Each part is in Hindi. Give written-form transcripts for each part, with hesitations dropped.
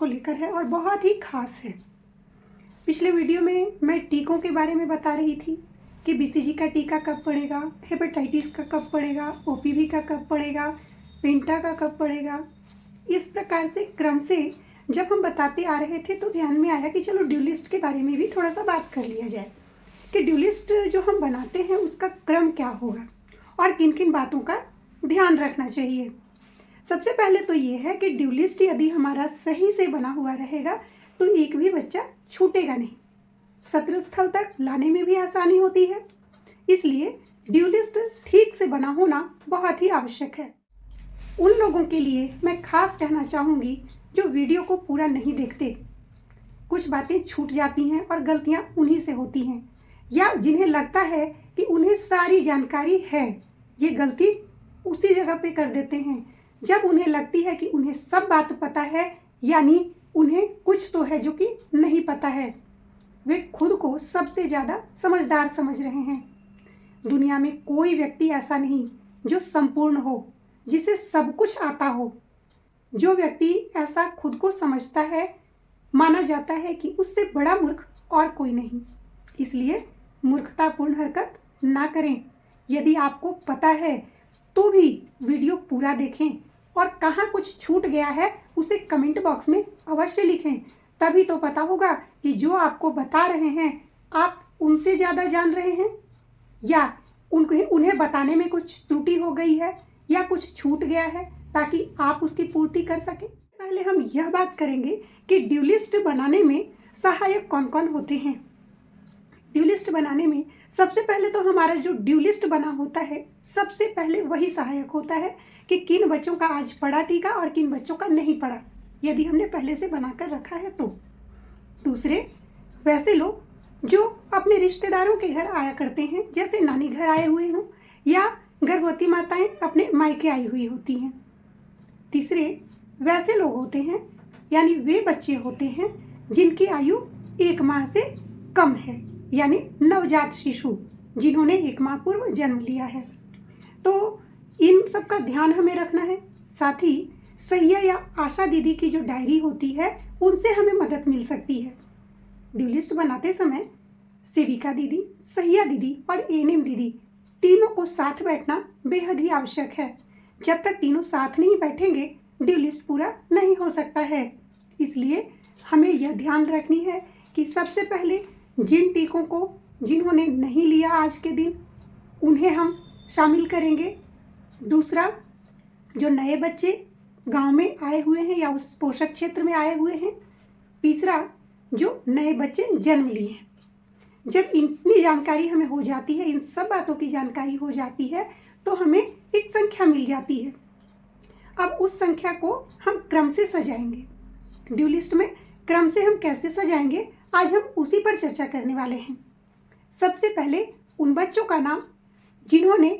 को लेकर है और बहुत ही खास है। पिछले वीडियो में मैं टीकों के बारे में बता रही थी कि बीसीजी का टीका कब पड़ेगा, हेपेटाइटिस का कब पड़ेगा, ओपीवी का कब पड़ेगा, पेंटा का कब पड़ेगा। इस प्रकार से क्रम से जब हम बताते आ रहे थे तो ध्यान में आया कि चलो ड्यू लिस्ट के बारे में भी थोड़ा सा बात कर लिया जाए कि ड्यू लिस्ट जो हम बनाते हैं उसका क्रम क्या होगा और किन किन बातों का ध्यान रखना चाहिए। सबसे पहले तो ये है कि ड्यू लिस्ट यदि हमारा सही से बना हुआ रहेगा तो एक भी बच्चा छूटेगा नहीं, सत्र स्थल तक लाने में भी आसानी होती है। इसलिए ड्यू लिस्ट ठीक से बना होना बहुत ही आवश्यक है। उन लोगों के लिए मैं खास कहना चाहूँगी जो वीडियो को पूरा नहीं देखते, कुछ बातें छूट जाती हैं और गलतियाँ उन्हीं से होती हैं, या जिन्हें लगता है कि उन्हें सारी जानकारी है, ये गलती उसी जगह पे कर देते हैं जब उन्हें लगती है कि उन्हें सब बात पता है, यानी उन्हें कुछ तो है जो कि नहीं पता है। वे खुद को सबसे ज़्यादा समझदार समझ रहे हैं। दुनिया में कोई व्यक्ति ऐसा नहीं जो संपूर्ण हो, जिसे सब कुछ आता हो। जो व्यक्ति ऐसा खुद को समझता है, माना जाता है कि उससे बड़ा मूर्ख और कोई नहीं। इसलिए मूर्खतापूर्ण हरकत ना करें। यदि आपको पता है तो भी वीडियो पूरा देखें और कहाँ कुछ छूट गया है उसे कमेंट बॉक्स में अवश्य लिखें। तभी तो पता होगा कि जो आपको बता रहे हैं आप उनसे ज़्यादा जान रहे हैं, या उन्हें बताने में कुछ त्रुटि हो गई है या कुछ छूट गया है, ताकि आप उसकी पूर्ति कर सकें। पहले हम यह बात करेंगे कि ड्यू लिस्ट बनाने में सहायक कौन कौन होते हैं। ड्यू लिस्ट बनाने में सबसे पहले तो हमारा जो ड्यू लिस्ट बना होता है, सबसे पहले वही सहायक होता है कि किन बच्चों का आज पड़ा टीका और किन बच्चों का नहीं पड़ा, यदि हमने पहले से बनाकर रखा है तो। दूसरे, वैसे लोग जो अपने रिश्तेदारों के घर आया करते हैं, जैसे नानी घर आए हुए हों या गर्भवती माताएं अपने मायके आई हुई होती हैं। तीसरे, वैसे लोग होते हैं, यानी वे बच्चे होते हैं जिनकी आयु 1 माह से कम है, यानी नवजात शिशु जिन्होंने 1 माह पूर्व जन्म लिया है। तो इन सब का ध्यान हमें रखना है। साथ ही सैया या आशा दीदी की जो डायरी होती है उनसे हमें मदद मिल सकती है। ड्यू लिस्ट बनाते समय सेविका दीदी, सैया दीदी और एएनएम दीदी तीनों को साथ बैठना बेहद ही आवश्यक है। जब तक तीनों साथ नहीं बैठेंगे ड्यू लिस्ट पूरा नहीं हो सकता है। इसलिए हमें यह ध्यान रखनी है कि सबसे पहले जिन टीकों को जिन्होंने नहीं लिया आज के दिन, उन्हें हम शामिल करेंगे। दूसरा, जो नए बच्चे गांव में आए हुए हैं या उस पोषक क्षेत्र में आए हुए हैं। तीसरा, जो नए बच्चे जन्म लिए हैं। जब इतनी जानकारी हमें हो जाती है, इन सब बातों की जानकारी हो जाती है, तो हमें एक संख्या मिल जाती है। अब उस संख्या को हम क्रम से सजाएंगे। ड्यू लिस्ट में क्रम से हम कैसे सजाएंगे, आज हम उसी पर चर्चा करने वाले हैं। सबसे पहले उन बच्चों का नाम जिन्होंने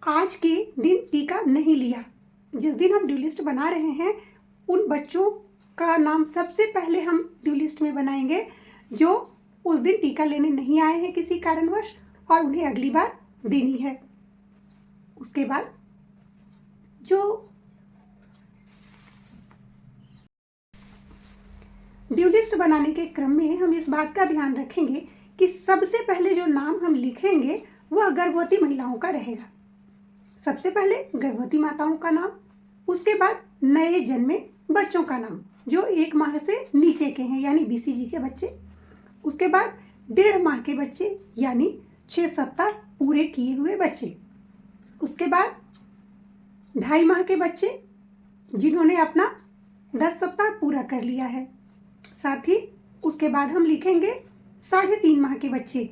आज के दिन टीका नहीं लिया। जिस दिन हम ड्यू लिस्ट बना रहे हैं उन बच्चों का नाम सबसे पहले हम ड्यू लिस्ट में बनाएंगे जो उस दिन टीका लेने नहीं आए हैं किसी कारणवश और उन्हें अगली बार देनी है। उसके बाद जो ड्यू लिस्ट बनाने के क्रम में हम इस बात का ध्यान रखेंगे कि सबसे पहले जो नाम हम लिखेंगे वह गर्भवती महिलाओं का रहेगा। सबसे पहले गर्भवती माताओं का नाम, उसके बाद नए जन्मे बच्चों का नाम जो 1 माह से नीचे के हैं, यानी बीसीजी के बच्चे। उसके बाद 1.5 माह के बच्चे, यानी 6 सप्ताह पूरे किए हुए बच्चे। उसके बाद 2.5 माह के बच्चे जिन्होंने अपना 10 सप्ताह पूरा कर लिया है। साथ ही उसके बाद हम लिखेंगे 3.5 माह के बच्चे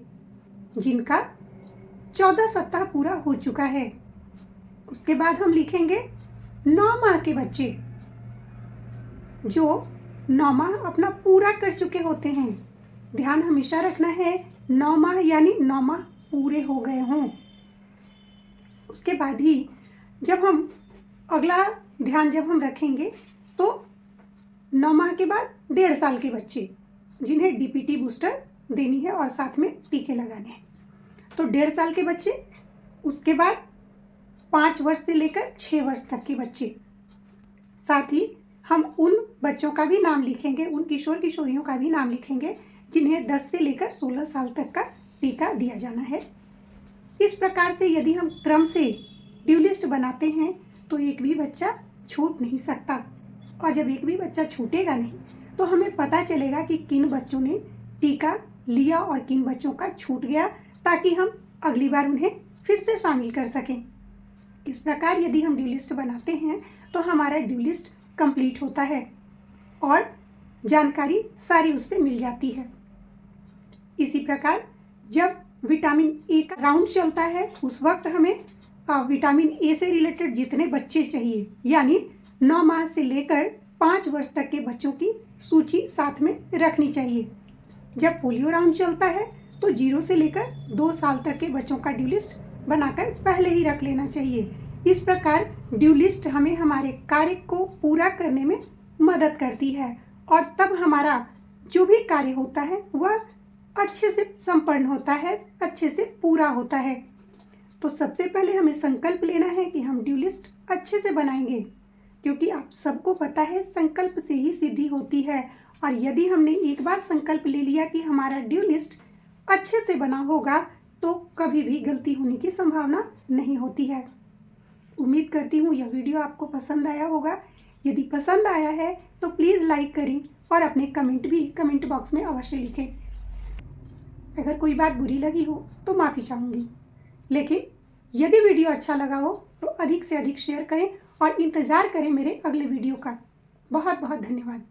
जिनका 14 सप्ताह पूरा हो चुका है। उसके बाद हम लिखेंगे 9 माह के बच्चे जो 9 माह अपना पूरा कर चुके होते हैं। ध्यान हमेशा रखना है 9 माह यानी 9 माह पूरे हो गए हों। उसके बाद ही जब हम अगला ध्यान जब हम रखेंगे तो 9 माह के बाद 1.5 साल के बच्चे जिन्हें डीपीटी बूस्टर देनी है और साथ में टीके लगाने हैं, तो 1.5 साल के बच्चे। उसके बाद 5 वर्ष से लेकर 6 वर्ष तक के बच्चे, साथ ही हम उन बच्चों का भी नाम लिखेंगे, उन किशोर किशोरियों का भी नाम लिखेंगे जिन्हें 10 से लेकर 16 साल तक का टीका दिया जाना है। इस प्रकार से यदि हम क्रम से ड्यू लिस्ट बनाते हैं तो एक भी बच्चा छूट नहीं सकता, और जब एक भी बच्चा छूटेगा नहीं तो हमें पता चलेगा कि किन बच्चों ने टीका लिया और किन बच्चों का छूट गया, ताकि हम अगली बार उन्हें फिर से शामिल कर सकें। इस प्रकार यदि हम ड्यू लिस्ट बनाते हैं तो हमारा ड्यू लिस्ट कंप्लीट होता है और जानकारी सारी उससे मिल जाती है। इसी प्रकार जब विटामिन ए का राउंड चलता है उस वक्त हमें विटामिन ए से रिलेटेड जितने बच्चे चाहिए, यानी 9 माह से लेकर 5 वर्ष तक के बच्चों की सूची साथ में रखनी चाहिए। जब पोलियो राउंड चलता है तो 0 से लेकर 2 साल तक के बच्चों का ड्यू लिस्ट बनाकर पहले ही रख लेना चाहिए। इस प्रकार ड्यू लिस्ट हमें हमारे कार्य को पूरा करने में मदद करती है और तब हमारा जो भी कार्य होता है वह अच्छे से संपन्न होता है, अच्छे से पूरा होता है। तो सबसे पहले हमें संकल्प लेना है कि हम ड्यू लिस्ट अच्छे से बनाएंगे, क्योंकि आप सबको पता है संकल्प से ही सिद्धि होती है। और यदि हमने एक बार संकल्प ले लिया कि हमारा ड्यू लिस्ट अच्छे से बना होगा तो कभी भी गलती होने की संभावना नहीं होती है। उम्मीद करती हूँ यह वीडियो आपको पसंद आया होगा। यदि पसंद आया है तो प्लीज़ लाइक करें और अपने कमेंट भी कमेंट बॉक्स में अवश्य लिखें। अगर कोई बात बुरी लगी हो तो माफ़ी चाहूँगी, लेकिन यदि वीडियो अच्छा लगा हो तो अधिक से अधिक शेयर करें और इंतज़ार करें मेरे अगले वीडियो का। बहुत बहुत धन्यवाद।